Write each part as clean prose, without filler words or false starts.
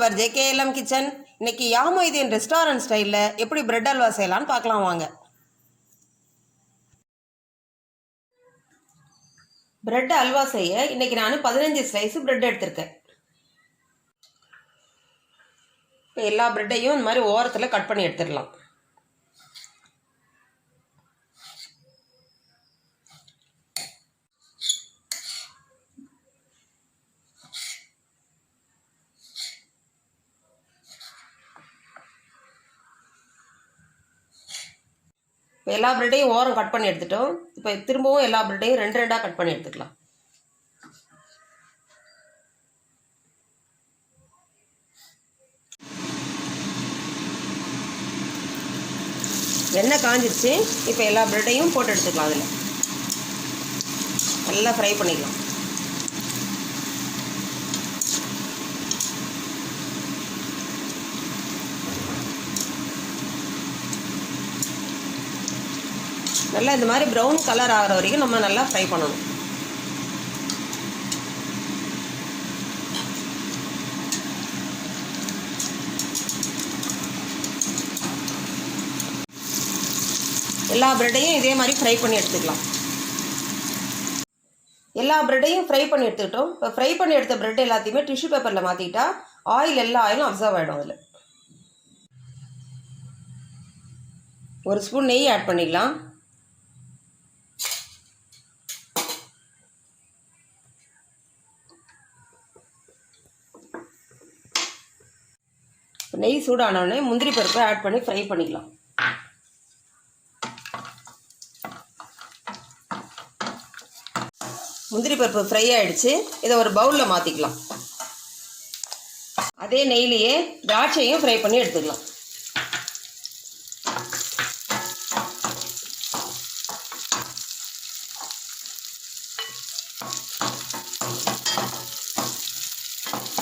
அவர் JKLM kitchen. இன்னைக்கு யாமொய்தீன் restaurant ஸ்டைலில் எப்படி பிரெட் அல்வா செய்யலான்னு பார்க்கலாம் வாங்க. பிரெட் அல்வா செய்ய இன்னைக்கு நான் 15 ஸ்லைஸ் பிரெட் எடுத்திருக்கேன். எல்லா பிரெட்டையும் இந்த மாதிரி ஓரத்தில் கட் பண்ணி எடுத்துடலாம். எல்லா பிரெட்டையும் ஓரம் கட் பண்ணி எடுத்துட்டோம். இப்போ திரும்பவும் எல்லா பிரெட்டையும் ரெண்டு ரெண்டாக கட் பண்ணி எடுத்துக்கலாம். எண்ணெய் காஞ்சிருச்சு. இப்போ எல்லா பிரெட்டையும் போட்டு எடுத்துக்கலாம். அதில் நல்லா ஃப்ரை பண்ணிக்கலாம். நல்லா இந்த மாதிரி ப்ரௌன் கலர் ஆகிற வரைக்கும் நம்ம நல்லா ஃப்ரை பண்ணணும். எல்லா பிரெட்டையும் இதே மாதிரி ஃப்ரை பண்ணி எடுத்துக்கலாம். எல்லா பிரெட்டையும் ஃப்ரை பண்ணி எடுத்துக்கிட்டோம். இப்போ ஃப்ரை பண்ணி எடுத்த பிரெட் எல்லாத்தையுமே டிஷ்யூ பேப்பரில் மாற்றிக்கிட்டா ஆயில் எல்லா ஆயிலும் அப்சர்வ் ஆகிடும். அதில் 1 ஸ்பூன் நெய் ஆட் பண்ணிக்கலாம். நெய் சூடானோடனே முந்திரி பருப்பை ஆட் பண்ணி ஃப்ரை பண்ணிக்கலாம். முந்திரி பருப்பு ஃப்ரை ஆகிடுச்சு. இதை ஒரு பவுலில் மாற்றிக்கலாம். அதே நெய்லேயே திராட்சையும் ஃப்ரை பண்ணி எடுத்துக்கலாம்.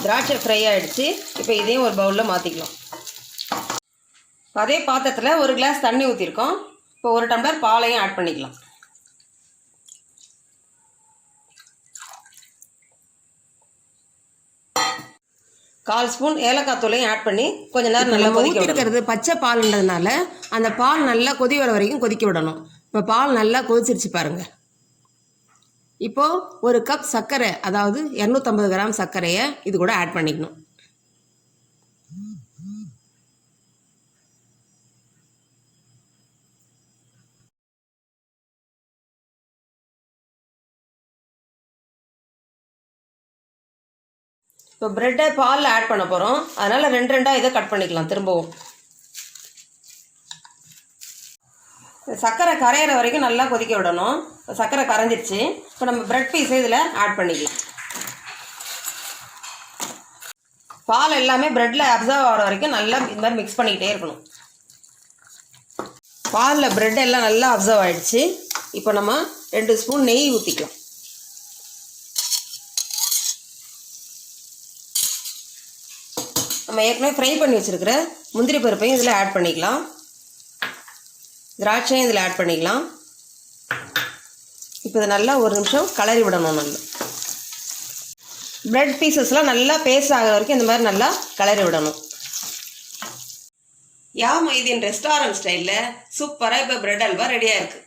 திராட்சை ஃப்ரை ஆகிடுச்சு. இப்போ இதையும் ஒரு பவுலில் மாற்றிக்கலாம். அதே பாத்திரத்தில் 1 கிளாஸ் தண்ணி ஊற்றிருக்கோம். இப்போ 1 டம்ளர் பாலையும் ஆட் பண்ணிக்கலாம். கால் ஸ்பூன் ஏலக்காய் தூளையும் ஆட் பண்ணி கொஞ்ச நேரம் நல்லா கொதிக்க இருக்கிறது. பச்சை பால்ன்றதுனால அந்த பால் நல்லா கொதி வர வரைக்கும் கொதிக்க விடணும். இப்போ பால் நல்லா கொதிச்சிருச்சு பாருங்கள். இப்போது 1 கப் சர்க்கரை, அதாவது 250 கிராம் சர்க்கரையை இது கூட ஆட் பண்ணிக்கணும். இப்போ பிரெட்டை பாலில் ஆட் பண்ண போகிறோம். அதனால் 2 ரெண்டாக இதை கட் பண்ணிக்கலாம். திரும்பவும் சர்க்கரை கரையிற வரைக்கும் நல்லா கொதிக்க விடணும். சர்க்கரை கரைஞ்சிருச்சு. இப்போ நம்ம பிரெட் பீஸை இதில் ஆட் பண்ணிக்கலாம். பால் எல்லாமே பிரெட்டில் அப்சர்வ் ஆகிற வரைக்கும் நல்லா இந்த மாதிரி மிக்ஸ் பண்ணிக்கிட்டே இருக்கணும். பாலில் பிரெட் எல்லாம் நல்லா அப்சர்வ் ஆகிடுச்சு. இப்போ நம்ம 2 ஸ்பூன் நெய் ஊற்றிக்கலாம். நம்ம ஏற்கனவே ஃப்ரை பண்ணி வச்சுருக்கிற முந்திரி பருப்பையும் இதில் ஆட் பண்ணிக்கலாம். திராட்சையும் இதில் ஆட் பண்ணிக்கலாம். இப்போ இதை நல்லா 1 நிமிஷம் கலரி விடணும். நல்லா பிரெட் பீசஸ்லாம் நல்லா பேஸ்ட் ஆகிற வரைக்கும் இந்த மாதிரி நல்லா கலரி விடணும். யாமொய்தீன் ரெஸ்டாரண்ட் ஸ்டைலில் சூப்பராக இப்போ பிரெட் அல்வா ரெடியாக இருக்குது.